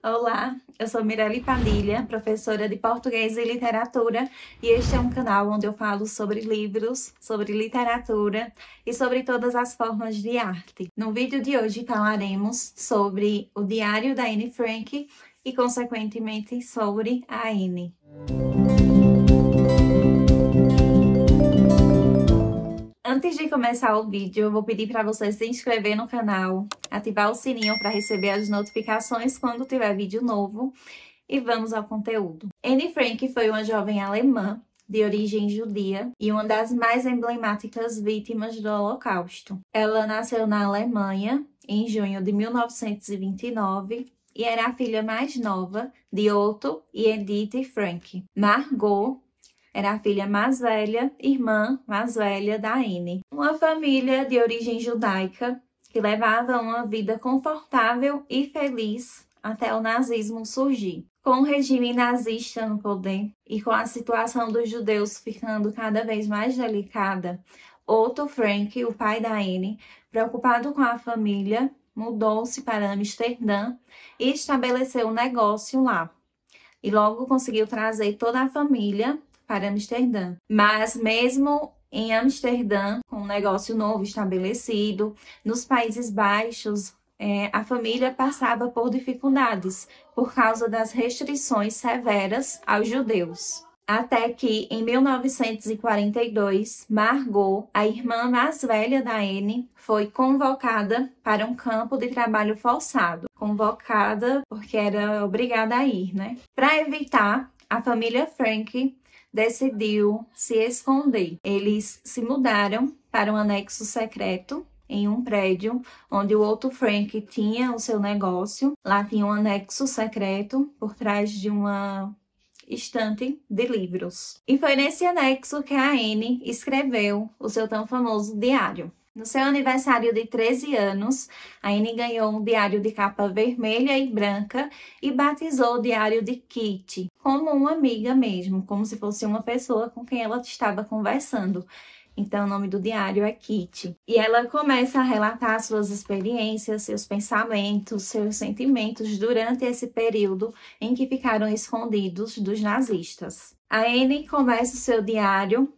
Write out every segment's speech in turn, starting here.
Olá, eu sou Mirelle Padilha, professora de Português e Literatura, e este é um canal onde eu falo sobre livros, sobre literatura e sobre todas as formas de arte. No vídeo de hoje falaremos sobre o Diário da Anne Frank e, consequentemente, sobre a Anne. Antes de começar o vídeo, eu vou pedir para você se inscrever no canal, ativar o sininho para receber as notificações quando tiver vídeo novo e vamos ao conteúdo. Anne Frank foi uma jovem alemã de origem judia e uma das mais emblemáticas vítimas do Holocausto. Ela nasceu na Alemanha em junho de 1929 e era a filha mais nova de Otto e Edith Frank. Margot era a filha mais velha, irmã mais velha da Anne. Uma família de origem judaica que levava uma vida confortável e feliz até o nazismo surgir. Com o regime nazista no poder e com a situação dos judeus ficando cada vez mais delicada, Otto Frank, o pai da Anne, preocupado com a família, mudou-se para Amsterdã e estabeleceu um negócio lá. E logo conseguiu trazer toda a família para Amsterdã. Mas mesmo em Amsterdã, com um negócio novo estabelecido, nos Países Baixos, a família passava por dificuldades por causa das restrições severas aos judeus. Até que, em 1942, Margot, a irmã mais velha da Anne, foi convocada para um campo de trabalho forçado. Convocada porque era obrigada a ir, né? Para evitar, a família Frank decidiu se esconder. Eles se mudaram para um anexo secreto em um prédio onde o Otto Frank tinha o seu negócio. Lá tinha um anexo secreto por trás de uma estante de livros. E foi nesse anexo que a Anne escreveu o seu tão famoso diário. No seu aniversário de 13 anos, a Anne ganhou um diário de capa vermelha e branca e batizou o diário de Kitty, como uma amiga mesmo, como se fosse uma pessoa com quem ela estava conversando. Então, o nome do diário é Kitty. E ela começa a relatar suas experiências, seus pensamentos, seus sentimentos durante esse período em que ficaram escondidos dos nazistas. A Anne começa o seu diário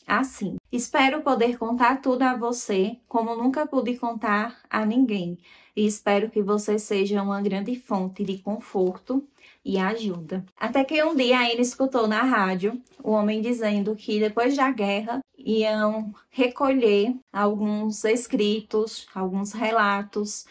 assim: espero poder contar tudo a você, como nunca pude contar a ninguém. E espero que você seja uma grande fonte de conforto e ajuda. Até que um dia a Anne escutou na rádio o homem dizendo que depois da guerra iam recolher alguns escritos, alguns relatos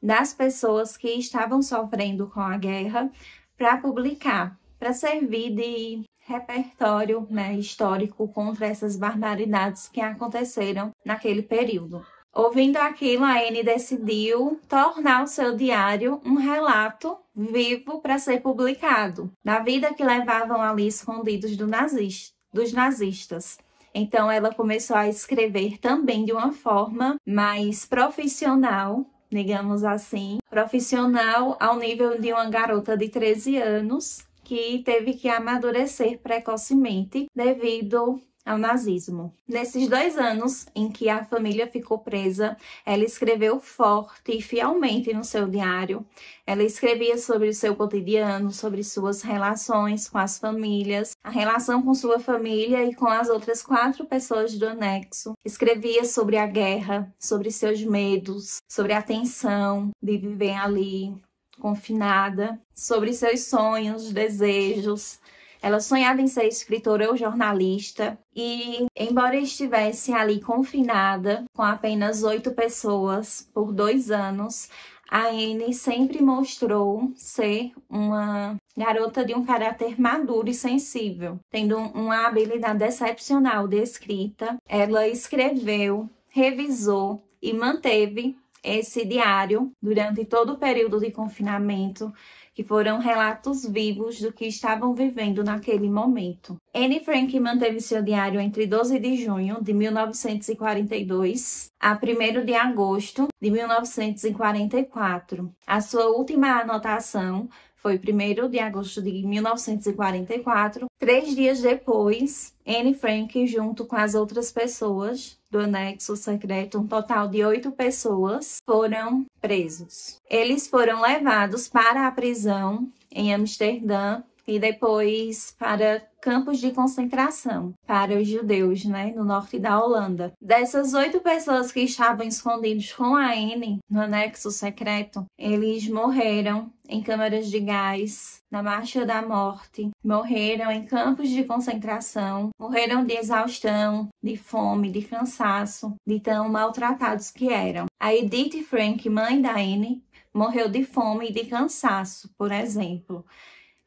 das pessoas que estavam sofrendo com a guerra para publicar, para servir de repertório, né, histórico contra essas barbaridades que aconteceram naquele período. Ouvindo aquilo, a Anne decidiu tornar o seu diário um relato vivo para ser publicado, da vida que levavam ali escondidos dos nazistas. Então, ela começou a escrever também de uma forma mais profissional, digamos assim, profissional ao nível de uma garota de 13 anos, que teve que amadurecer precocemente devido ao nazismo. Nesses 2 anos em que a família ficou presa, ela escreveu forte e fielmente no seu diário. Ela escrevia sobre o seu cotidiano, sobre suas relações com as famílias, a relação com sua família e com as outras 4 pessoas do anexo. Escrevia sobre a guerra, sobre seus medos, sobre a tensão de viver ali confinada, sobre seus sonhos, desejos. Ela sonhava em ser escritora ou jornalista e, embora estivesse ali confinada com apenas 8 pessoas por 2 anos, a Anne sempre mostrou ser uma garota de um caráter maduro e sensível. Tendo uma habilidade excepcional de escrita, ela escreveu, revisou e manteve esse diário durante todo o período de confinamento, que foram relatos vivos do que estavam vivendo naquele momento. Anne Frank manteve seu diário entre 12 de junho de 1942 a 1º de agosto de 1944. A sua última anotação foi 1º de agosto de 1944. 3 dias depois, Anne Frank, junto com as outras pessoas do anexo secreto, um total de 8 pessoas, foram presos. Eles foram levados para a prisão em Amsterdã e depois para campos de concentração para os judeus, no norte da Holanda. Dessas 8 pessoas que estavam escondidos com a Anne no anexo secreto, eles morreram em câmaras de gás, na Marcha da Morte, morreram em campos de concentração, morreram de exaustão, de fome, de cansaço, de tão maltratados que eram. A Edith Frank, mãe da Anne, morreu de fome e de cansaço, por exemplo.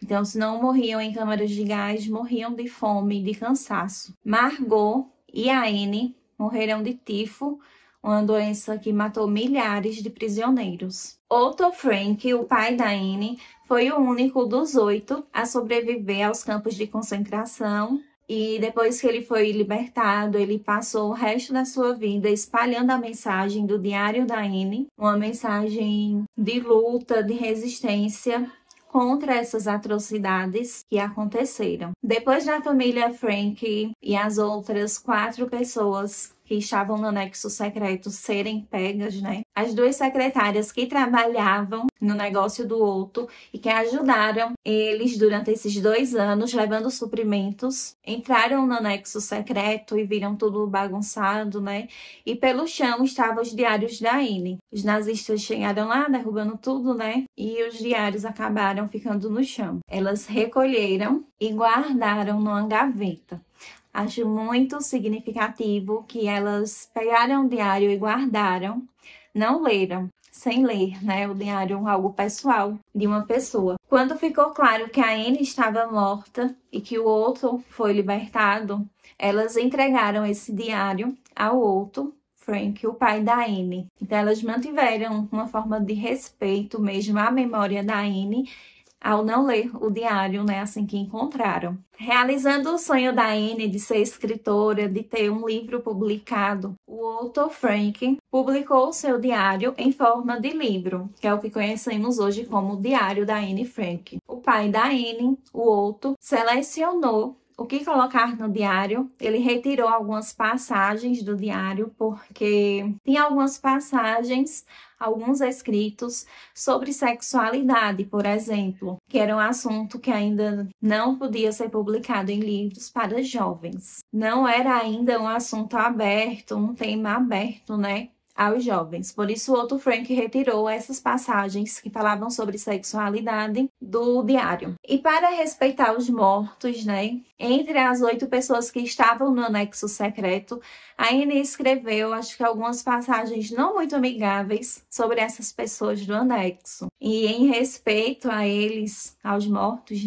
Então, se não morriam em câmaras de gás, morriam de fome e de cansaço. Margot e a Anne morreram de tifo, uma doença que matou milhares de prisioneiros. Otto Frank, o pai da Anne, foi o único dos 8 a sobreviver aos campos de concentração. E depois que ele foi libertado, ele passou o resto da sua vida espalhando a mensagem do diário da Anne, uma mensagem de luta, de resistência contra essas atrocidades que aconteceram. Depois da família Frank e as outras 4 pessoas que estavam no anexo secreto serem pegas, as 2 secretárias que trabalhavam no negócio do Otto e que ajudaram eles durante esses 2 anos, levando suprimentos, entraram no anexo secreto e viram tudo bagunçado, E pelo chão estavam os diários da Anne. Os nazistas chegaram lá, derrubando tudo, E os diários acabaram ficando no chão. Elas recolheram e guardaram numa gaveta. Acho muito significativo que elas pegaram o diário e guardaram, não leram, sem ler, o diário, algo pessoal de uma pessoa. Quando ficou claro que a Anne estava morta e que o Otto foi libertado, elas entregaram esse diário ao Otto Frank, o pai da Anne. Então, elas mantiveram uma forma de respeito mesmo à memória da Anne, ao não ler o diário, assim que encontraram. Realizando o sonho da Anne de ser escritora, de ter um livro publicado, o Otto Frank publicou o seu diário em forma de livro, que é o que conhecemos hoje como o Diário da Anne Frank. O pai da Anne, o Otto, selecionou o que colocar no diário. Ele retirou algumas passagens do diário, porque tinha algumas passagens, alguns escritos sobre sexualidade, por exemplo, que era um assunto que ainda não podia ser publicado em livros para jovens. Não era ainda um assunto aberto, um tema aberto, aos jovens. Por isso, o Otto Frank retirou essas passagens que falavam sobre sexualidade do diário. E para respeitar os mortos, entre as 8 pessoas que estavam no anexo secreto, a Anne escreveu, acho que algumas passagens não muito amigáveis sobre essas pessoas do anexo. E em respeito a eles, aos mortos,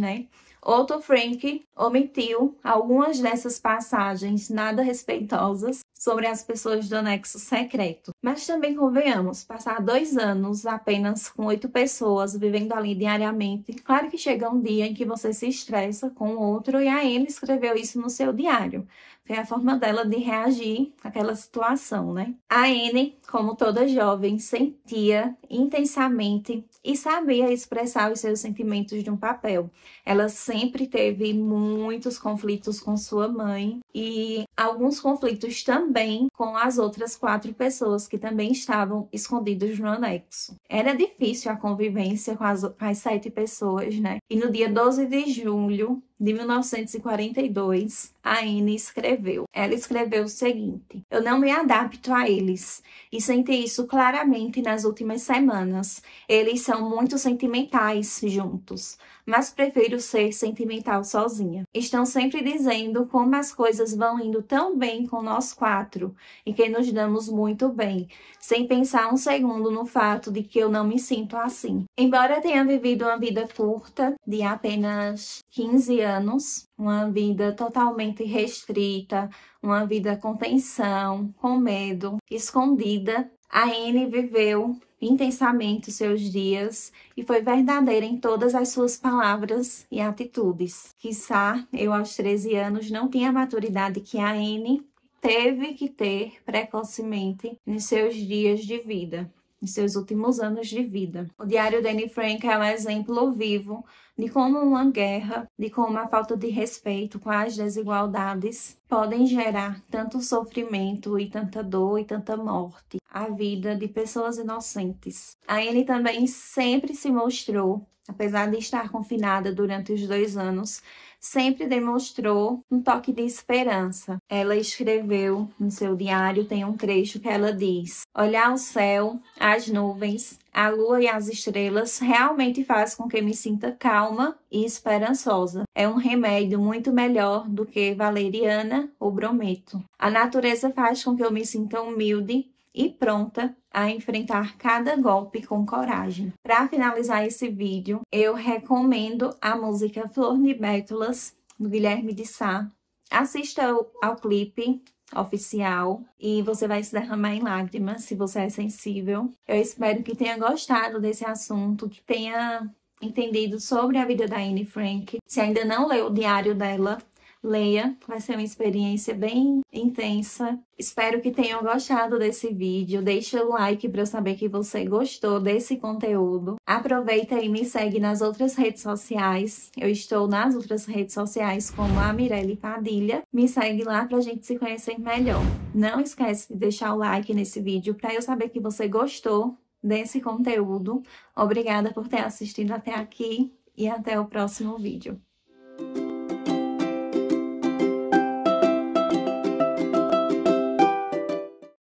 Otto Frank omitiu algumas dessas passagens nada respeitosas sobre as pessoas do anexo secreto. Mas também convenhamos, passar 2 anos apenas com 8 pessoas vivendo ali diariamente, claro que chega um dia em que você se estressa com o outro, e a Anne escreveu isso no seu diário. Foi a forma dela de reagir àquela situação, A Anne, como toda jovem, sentia intensamente e sabia expressar os seus sentimentos de um papel. Ela sempre teve muitos conflitos com sua mãe e alguns conflitos também com as outras 4 pessoas que também estavam escondidas no anexo. Era difícil a convivência com as 7 pessoas, E no dia 12 de julho de 1942, a Anne escreveu. Ela escreveu o seguinte: "Eu não me adapto a eles e senti isso claramente nas últimas semanas. Eles são muito sentimentais juntos, mas prefiro ser sentimental sozinha. Estão sempre dizendo como as coisas vão indo tão bem com nós 4 e que nos damos muito bem, sem pensar um segundo no fato de que eu não me sinto assim. Embora tenha vivido uma vida curta, de apenas 15 anos, uma vida totalmente restrita, restrita, uma vida com tensão, com medo, escondida. A Anne viveu intensamente os seus dias e foi verdadeira em todas as suas palavras e atitudes. Quiçá, eu aos 13 anos não tinha a maturidade que a Anne teve que ter precocemente nos seus dias de vida, nos seus últimos anos de vida. O diário de Anne Frank é um exemplo vivo de como uma guerra, de como a falta de respeito com as desigualdades podem gerar tanto sofrimento e tanta dor e tanta morte à vida de pessoas inocentes. A Anne também sempre se mostrou, apesar de estar confinada durante os 2 anos, sempre demonstrou um toque de esperança. Ela escreveu no seu diário, tem um trecho que ela diz: olhar o céu, as nuvens, a lua e as estrelas realmente faz com que me sinta calma e esperançosa. É um remédio muito melhor do que valeriana ou brometo. A natureza faz com que eu me sinta humilde e pronta a enfrentar cada golpe com coragem. Para finalizar esse vídeo, eu recomendo a música Flor de Bétulas, do Guilherme de Sá. Assista ao clipe oficial e você vai se derramar em lágrimas se você é sensível. Eu espero que tenha gostado desse assunto, que tenha entendido sobre a vida da Anne Frank. Se ainda não leu o diário dela, leia, vai ser uma experiência bem intensa. Espero que tenham gostado desse vídeo. Deixa o like para eu saber que você gostou desse conteúdo. Aproveita e me segue nas outras redes sociais. Eu estou nas outras redes sociais como a Mirelle Padilha. Me segue lá para a gente se conhecer melhor. Não esquece de deixar o like nesse vídeo para eu saber que você gostou desse conteúdo. Obrigada por ter assistido até aqui e até o próximo vídeo.